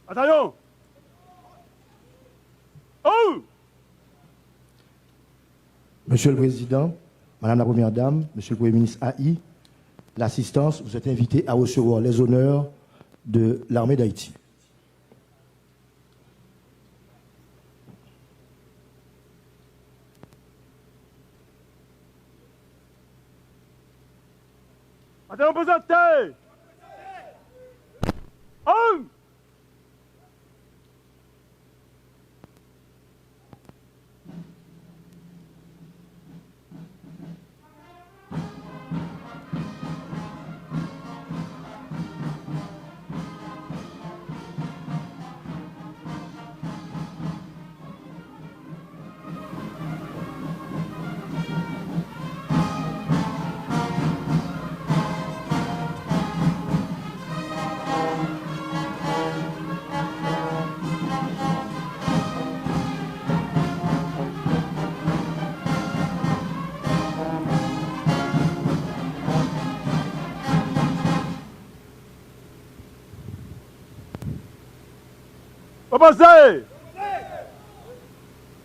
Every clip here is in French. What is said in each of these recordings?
Attention. Oh! Monsieur le Président, Madame la Première Dame, Monsieur le Premier ministre AI, l'assistance, vous êtes invité à recevoir les honneurs de l'armée d'Haïti. Attention, présenté. Oh! Avancez!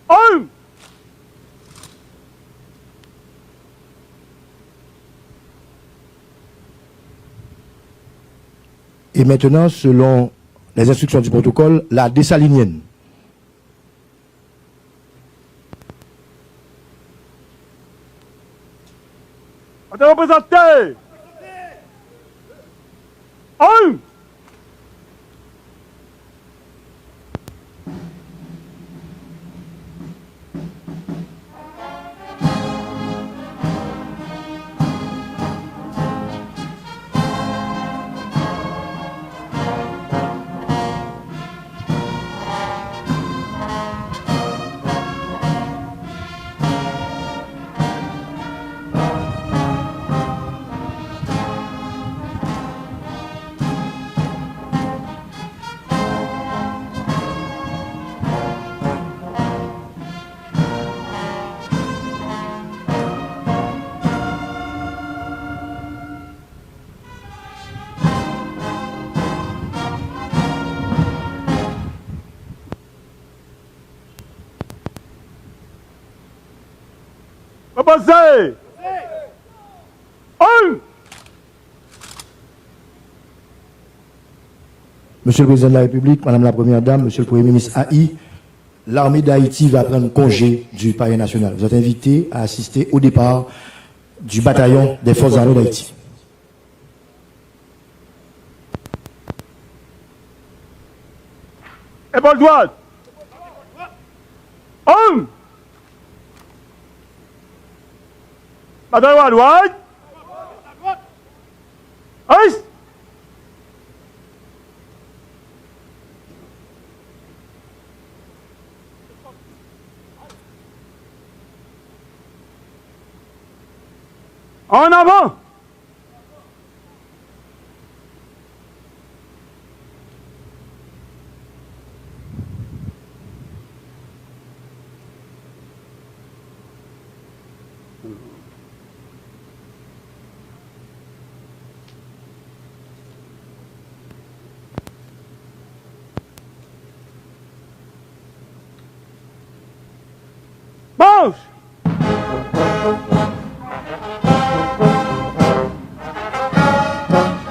Un! Et maintenant, selon les instructions du protocole, la dessalinienne. Attention, présenté. Un! Avancez! Un! Monsieur le Président de la République, Madame la Première Dame, Monsieur le Premier ministre AI, l'armée d'Haïti va prendre congé du palais national. Vous êtes invité à assister au départ du bataillon des forces armées d'Haïti. Épaule droite! Un! Bataillon à droite! Ice! En avant! Marche!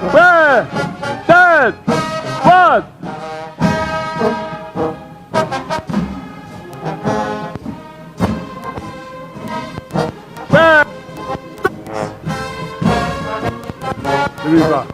Prêt! Tête! Droite! Prêt! Lui va.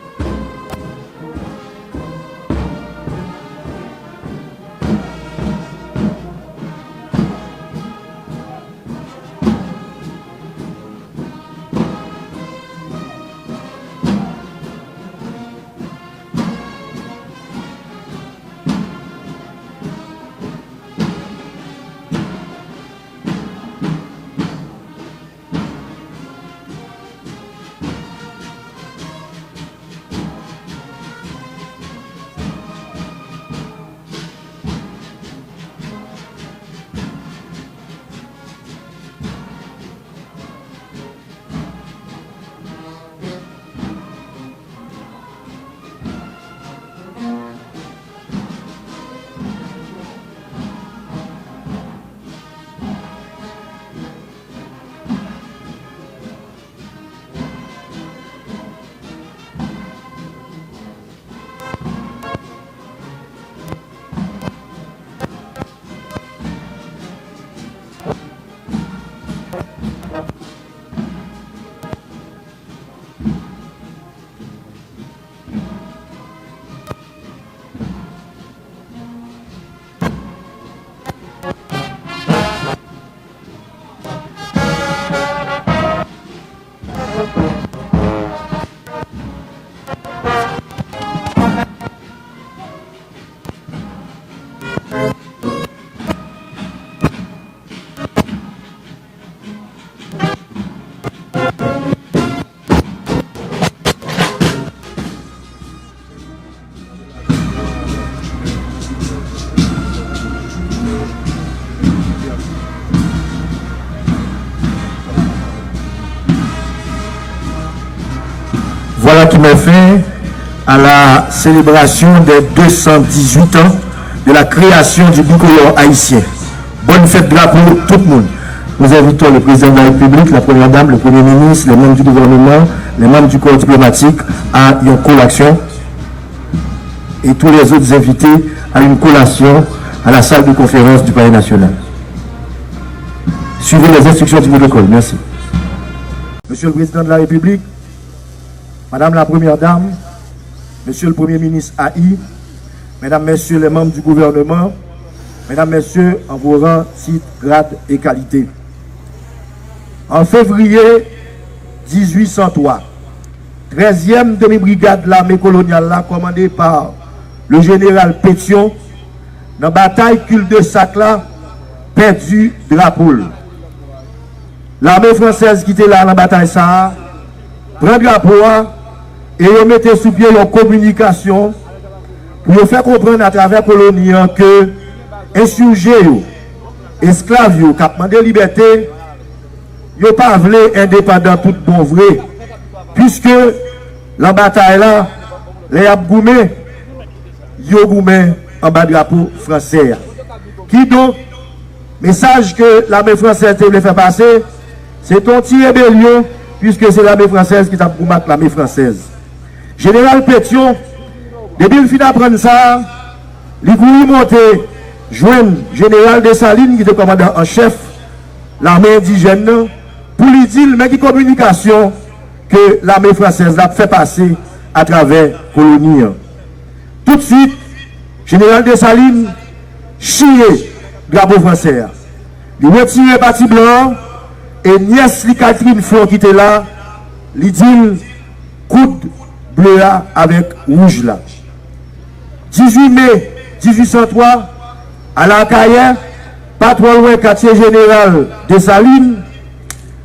met fin à la célébration des 218 ans de la création du bicolore haïtien. Bonne fête drapeau tout le monde. Nous invitons le président de la République, la première dame, le premier ministre, les membres du gouvernement, les membres du corps diplomatique à une collation et tous les autres invités à une collation à la salle de conférence du Palais national. Suivez les instructions du protocole. Merci. Monsieur le président de la République, Madame la première dame, Monsieur le premier ministre AI, Mesdames, Messieurs les membres du gouvernement, Mesdames, Messieurs, en vos rangs, titres, grades et qualités. En février 1803, 13e demi-brigade de l'armée coloniale, commandée par le général Pétion, dans la bataille cul de Sac-là, perdu drapeau. L'armée française qui était là dans la bataille ça, prend drapeau et remettait sous pied leur communication pour faire comprendre à travers la colonie que insurgés, esclaves, qui ont demandé liberté, ils n'ont pas voulu indépendant tout bon vrai. Puisque la bataille là, les Abgoumé, ils ont goumé en bas drapeau français. Qui donc, message que l'armée française voulait faire passer, c'est un petit rébellion, puisque c'est l'armée française qui t'a goumé l'armée française. Général Pétion, depuis le fin d'apprendre ça, il voulait monter, joindre Général Dessalines, qui était commandant en chef, l'armée indigène, pour lui dire, mais qui communication que l'armée française a fait passer à travers la colonie. Tout de suite, Général Dessalines chier drapeau français. Il retire parti blanc et nièce Catherine Flon qui était là, il dit coude bleu là avec rouge là. 18 mai 1803, à la carrière, pas trop loin quartier général Dessalines,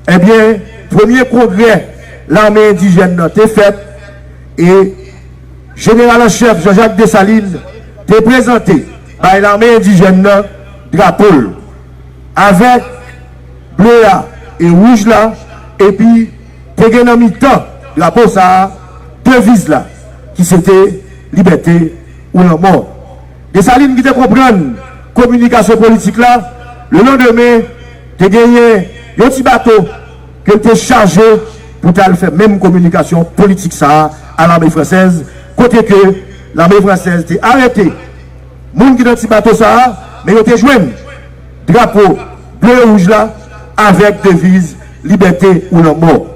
eh bien, premier congrès, l'armée indigène a été fait et général en chef Jean-Jacques Dessalines a présenté par l'armée indigène drapeau avec bleu là et rouge là et puis t'es en mi-temps drapeau ça devise là qui c'était liberté ou la mort. Dessalines qui te comprendre communication politique là, le lendemain t'es gagné un petit bateau que t'es chargé pour faire même communication politique ça à l'armée française, côté que l'armée française t'est arrêté. Moun qui dans petit bateau ça, mais ils te joignent drapeau bleu et rouge là avec devise liberté ou la mort.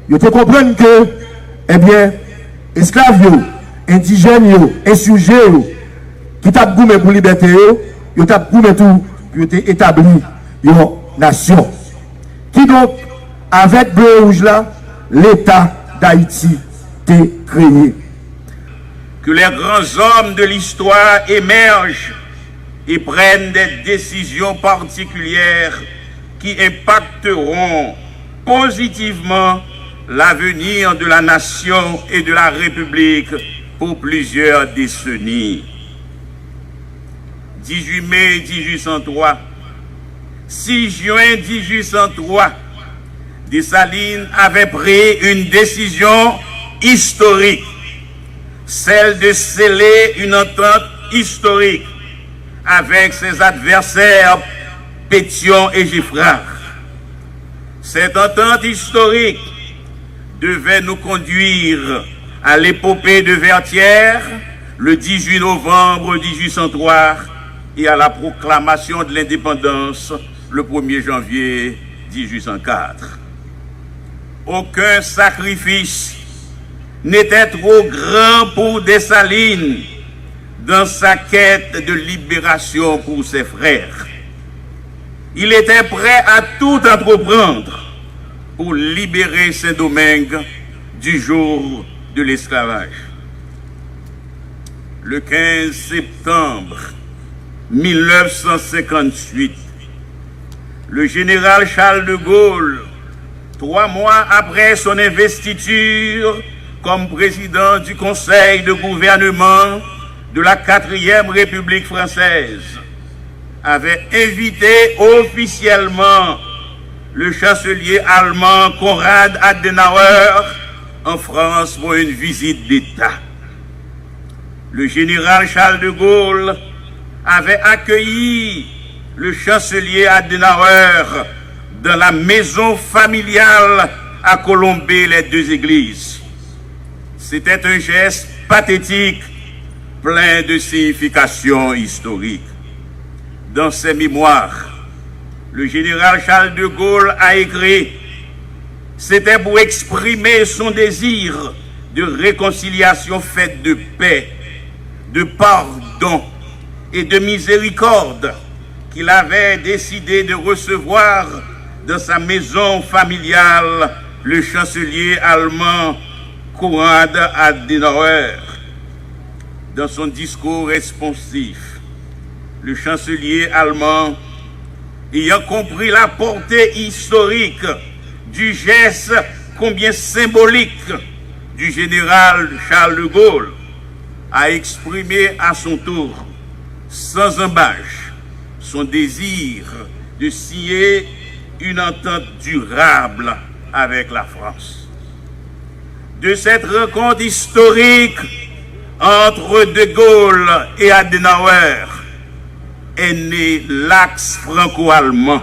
Ils te comprennent que, eh bien, esclaves, indigènes, insurgés, qui t'a goumé pour liberté, ils t'a goumé tout pour établir une nation. Qui donc, avec bleu et rouge là, l'État d'Haïti t'est créé. Que les grands hommes de l'histoire émergent et prennent des décisions particulières qui impacteront positivement l'avenir de la nation et de la République pour plusieurs décennies. 18 mai 1803, 6 juin 1803, Dessalines avait pris une décision historique, celle de sceller une entente historique avec ses adversaires Pétion et Giffard. Cette entente historique devait nous conduire à l'épopée de Vertières le 18 novembre 1803 et à la proclamation de l'indépendance le 1er janvier 1804. Aucun sacrifice n'était trop grand pour Dessalines dans sa quête de libération pour ses frères. Il était prêt à tout entreprendre pour libérer Saint-Domingue du joug de l'esclavage. Le 15 septembre 1958, le général Charles de Gaulle, 3 mois après son investiture comme président du Conseil de gouvernement de la 4e République française, avait invité officiellement le chancelier allemand Konrad Adenauer en France pour une visite d'État. Le général Charles de Gaulle avait accueilli le chancelier Adenauer dans la maison familiale à Colombey-les-Deux-Églises. C'était un geste pathétique, plein de signification historique. Dans ses mémoires, le général Charles de Gaulle a écrit « C'était pour exprimer son désir de réconciliation faite de paix, de pardon et de miséricorde qu'il avait décidé de recevoir dans sa maison familiale le chancelier allemand Konrad Adenauer. » Dans son discours responsif, le chancelier allemand, ayant compris la portée historique du geste combien symbolique du général Charles de Gaulle, a exprimé à son tour, sans embâche, son désir de signer une entente durable avec la France. De cette rencontre historique entre De Gaulle et Adenauer est né l'axe franco-allemand,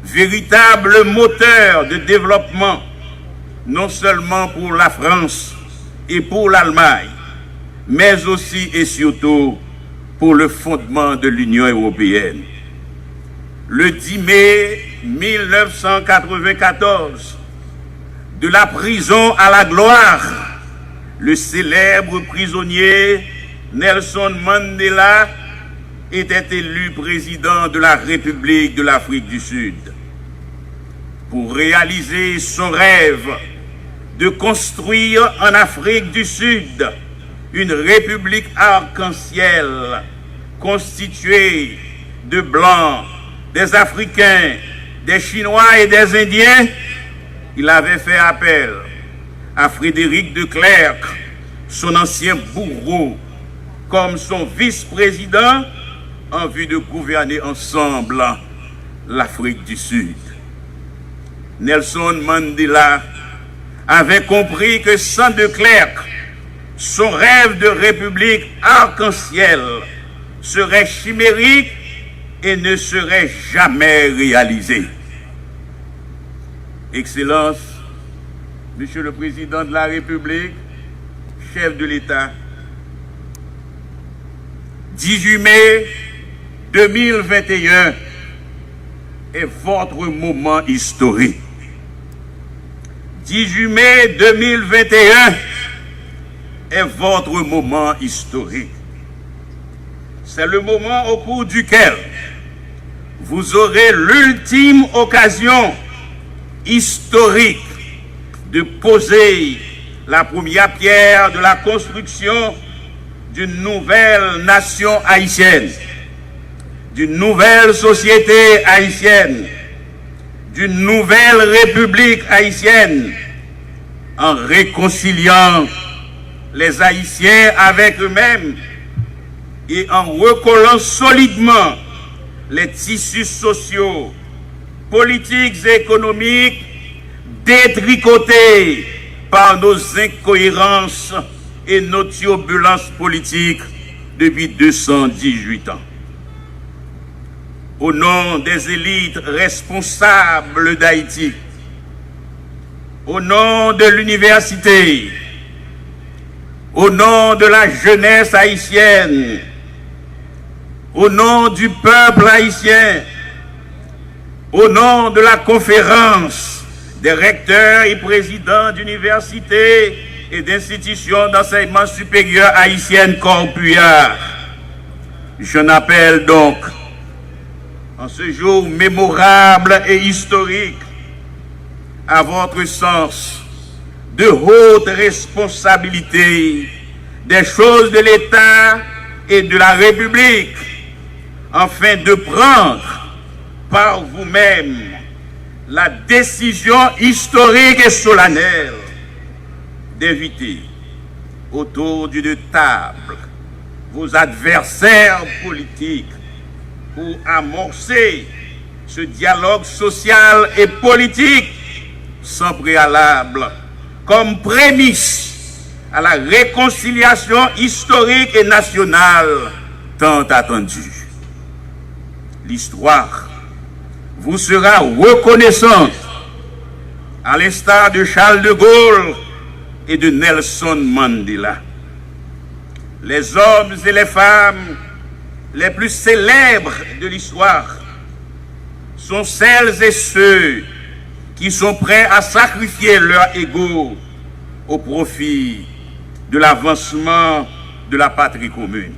véritable moteur de développement, non seulement pour la France et pour l'Allemagne, mais aussi et surtout pour le fondement de l'Union européenne. Le 10 mai 1994, de la prison à la gloire, le célèbre prisonnier Nelson Mandela était élu président de la République de l'Afrique du Sud. Pour réaliser son rêve de construire en Afrique du Sud une république arc-en-ciel constituée de Blancs, des Africains, des Chinois et des Indiens, il avait fait appel à Frédéric de Klerk, son ancien bourreau, comme son vice-président en vue de gouverner ensemble l'Afrique du Sud. Nelson Mandela avait compris que sans de Klerk, son rêve de république arc-en-ciel serait chimérique et ne serait jamais réalisé. Excellences, Monsieur le Président de la République, chef de l'État, 18 mai 2021 est votre moment historique. 18 mai 2021 est votre moment historique. C'est le moment au cours duquel vous aurez l'ultime occasion historique de poser la première pierre de la construction d'une nouvelle nation haïtienne, d'une nouvelle société haïtienne, d'une nouvelle république haïtienne, en réconciliant les Haïtiens avec eux-mêmes et en recollant solidement les tissus sociaux, politiques et économiques détricotés par nos incohérences et nos turbulences politiques depuis 218 ans. Au nom des élites responsables d'Haïti, au nom de l'université, au nom de la jeunesse haïtienne, au nom du peuple haïtien, au nom de la conférence des recteurs et présidents d'universités et d'institutions d'enseignement supérieur haïtiennes Corpuyard, je n'appelle donc, en ce jour mémorable et historique, à votre sens de haute responsabilité des choses de l'État et de la République, afin de prendre par vous-même la décision historique et solennelle d'inviter autour d'une table vos adversaires politiques pour amorcer ce dialogue social et politique sans préalable comme prémisse à la réconciliation historique et nationale tant attendue. L'histoire vous sera reconnaissante, à l'instar de Charles de Gaulle et de Nelson Mandela. Les hommes et les femmes les plus célèbres de l'histoire sont celles et ceux qui sont prêts à sacrifier leur ego au profit de l'avancement de la patrie commune.